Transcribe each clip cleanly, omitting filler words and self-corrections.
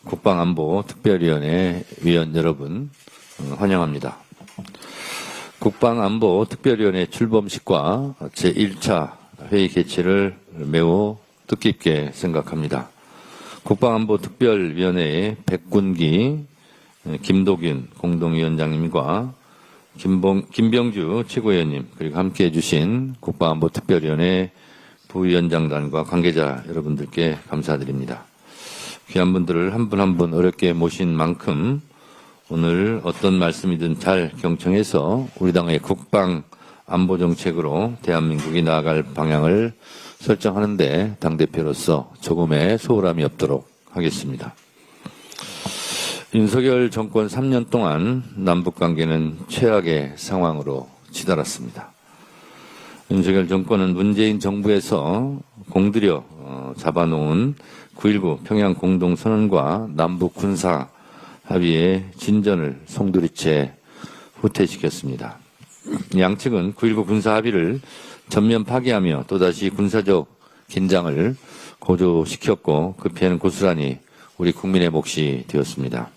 국방안보특별위원회 위원 여러분 환영합니다. 국방안보특별위원회 출범식과 제1차 회의 개최를 매우 뜻깊게 생각합니다. 국방안보특별위원회의 백군기 김도균 공동위원장님과 김병주 최고위원님 그리고 함께해 주신 국방안보특별위원회 부위원장단과 관계자 여러분들께 감사드립니다. 귀한 분들을 한 분 한 분 어렵게 모신 만큼 오늘 어떤 말씀이든 잘 경청해서 우리 당의 국방 안보 정책으로 대한민국이 나아갈 방향을 설정하는데 당대표로서 조금의 소홀함이 없도록 하겠습니다. 윤석열 정권 3년 동안 남북관계는 최악의 상황으로 치달았습니다. 윤석열 정권은 문재인 정부에서 공들여 잡아놓은 9.19 평양 공동선언과 남북 군사 합의의 진전을 송두리째 후퇴시켰습니다. 양측은 9.19 군사 합의를 전면 파기하며 또다시 군사적 긴장을 고조시켰고 그 피해는 고스란히 우리 국민의 몫이 되었습니다.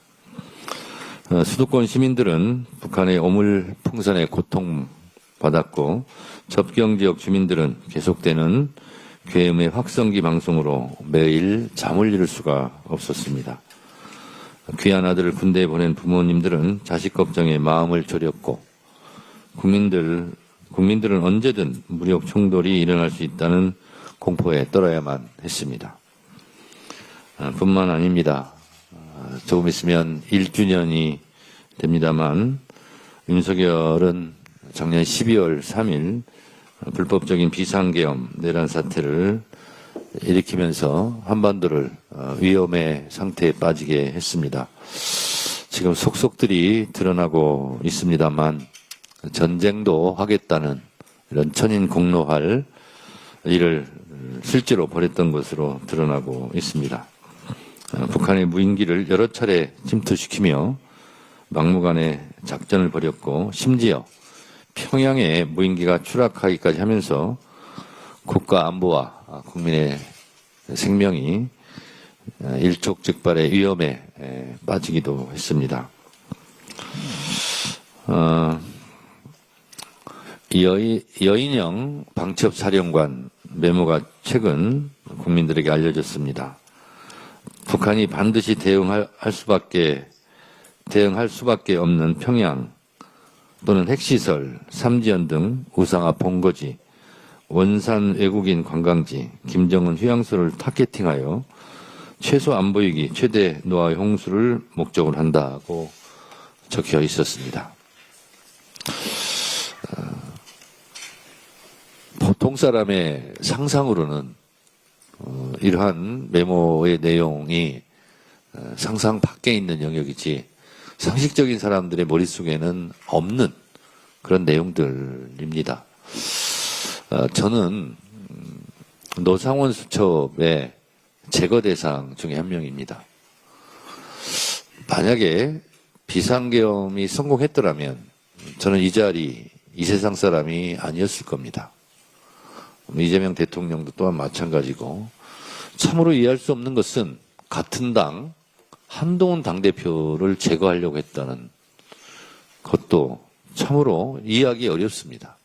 수도권 시민들은 북한의 오물풍선에 고통받았고 접경지역 주민들은 계속되는 계엄의 확성기 방송으로 매일 잠을 이룰 수가 없었습니다. 귀한 아들을 군대에 보낸 부모님들은 자식 걱정에 마음을 졸였고 국민들은 언제든 무력 충돌이 일어날 수 있다는 공포에 떨어야만 했습니다. 뿐만 아닙니다. 조금 있으면 1주년이 됩니다만 윤석열은 작년 12월 3일 불법적인 비상계엄 내란 사태를 일으키면서 한반도를 위험의 상태에 빠지게 했습니다. 지금 속속들이 드러나고 있습니다만 전쟁도 하겠다는 이런 천인공노할 일을 실제로 벌였던 것으로 드러나고 있습니다. 북한의 무인기를 여러 차례 침투시키며 막무가내 작전을 벌였고 심지어 평양에 무인기가 추락하기까지 하면서 국가 안보와 국민의 생명이 일촉즉발의 위험에 빠지기도 했습니다. 여인영 방첩사령관 메모가 최근 국민들에게 알려졌습니다. 북한이 반드시 대응할 수밖에 없는 평양 또는 핵시설, 삼지연 등 우상화 본거지, 원산 외국인 관광지, 김정은 휴양소를 타겟팅하여 최소 안 보이기, 최대 노화 홍수를 목적으로 한다고 적혀 있었습니다. 보통 사람의 상상으로는 이러한 메모의 내용이 상상 밖에 있는 영역이지 상식적인 사람들의 머릿속에는 없는 그런 내용들입니다. 저는 노상원 수첩의 제거 대상 중에 한 명입니다. 만약에 비상계엄이 성공했더라면 저는 이 자리, 이 세상 사람이 아니었을 겁니다. 이재명 대통령도 또한 마찬가지고 참으로 이해할 수 없는 것은 같은 당 한동훈 당대표를 제거하려고 했다는 것도 참으로 이해하기 어렵습니다.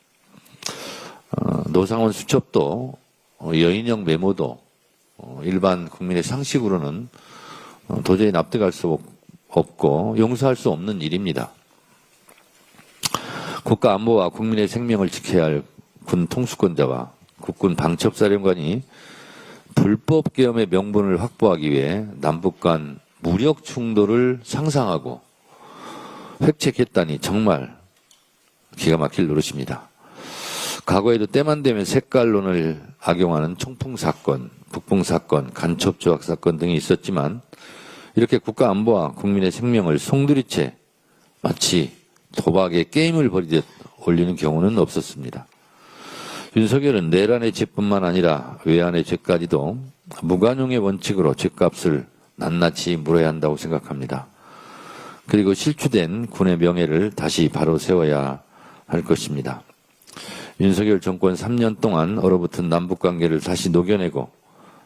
노상원 수첩도 여인영 메모도 일반 국민의 상식으로는 도저히 납득할 수 없고 용서할 수 없는 일입니다. 국가 안보와 국민의 생명을 지켜야 할 군 통수권자와 국군 방첩사령관이 불법 계엄의 명분을 확보하기 위해 남북 간 무력 충돌을 상상하고 획책했다니 정말 기가 막힐 노릇입니다. 과거에도 때만 되면 색깔론을 악용하는 총풍사건, 북풍사건, 간첩조작 사건 등이 있었지만 이렇게 국가 안보와 국민의 생명을 송두리째 마치 도박의 게임을 벌이듯 올리는 경우는 없었습니다. 윤석열은 내란의 죄뿐만 아니라 외환의 죄까지도 무관용의 원칙으로 죄값을 낱낱이 물어야 한다고 생각합니다. 그리고 실추된 군의 명예를 다시 바로 세워야 할 것입니다. 윤석열 정권 3년 동안 얼어붙은 남북관계를 다시 녹여내고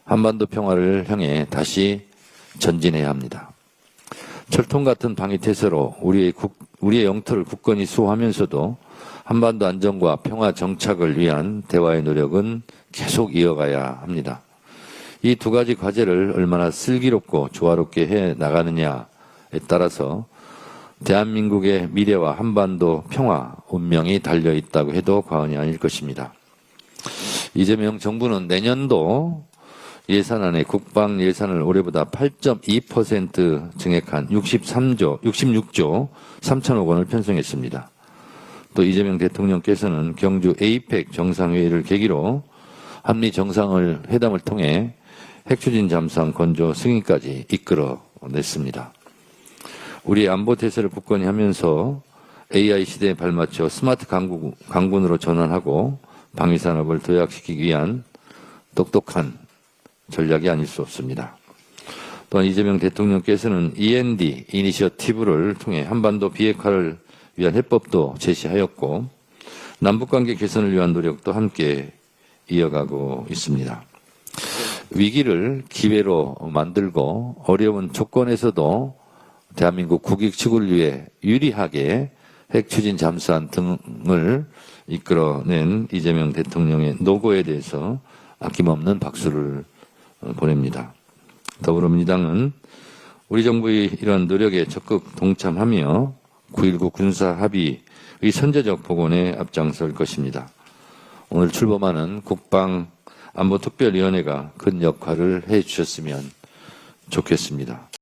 한반도 평화를 향해 다시 전진해야 합니다. 철통 같은 방위태세로 우리의 영토를 굳건히 수호하면서도 한반도 안정과 평화 정착을 위한 대화의 노력은 계속 이어가야 합니다. 이 두 가지 과제를 얼마나 슬기롭고 조화롭게 해 나가느냐에 따라서 대한민국의 미래와 한반도 평화, 운명이 달려 있다고 해도 과언이 아닐 것입니다. 이재명 정부는 내년도 예산안에 국방 예산을 올해보다 8.2% 증액한 66조 3천억 원을 편성했습니다. 또 이재명 대통령께서는 경주 에이펙 정상회의를 계기로 한미 정상회담을 통해 핵추진 잠수함 건조 승인까지 이끌어냈습니다. 우리 안보 태세를 굳건히 하면서 AI 시대에 발맞춰 스마트 강군으로 전환하고 방위산업을 도약시키기 위한 똑똑한 전략이 아닐 수 없습니다. 또한 이재명 대통령께서는 END 이니셔티브를 통해 한반도 비핵화를 위한 해법도 제시하였고 남북관계 개선을 위한 노력도 함께 이어가고 있습니다. 위기를 기회로 만들고 어려운 조건에서도 대한민국 국익 추구를 위해 유리하게 핵추진 잠수함 등을 이끌어낸 이재명 대통령의 노고에 대해서 아낌없는 박수를 보냅니다. 더불어민주당은 우리 정부의 이러한 노력에 적극 동참하며 9.19 군사합의의 선제적 복원에 앞장설 것입니다. 오늘 출범하는 국방안보특별위원회가 큰 역할을 해주셨으면 좋겠습니다.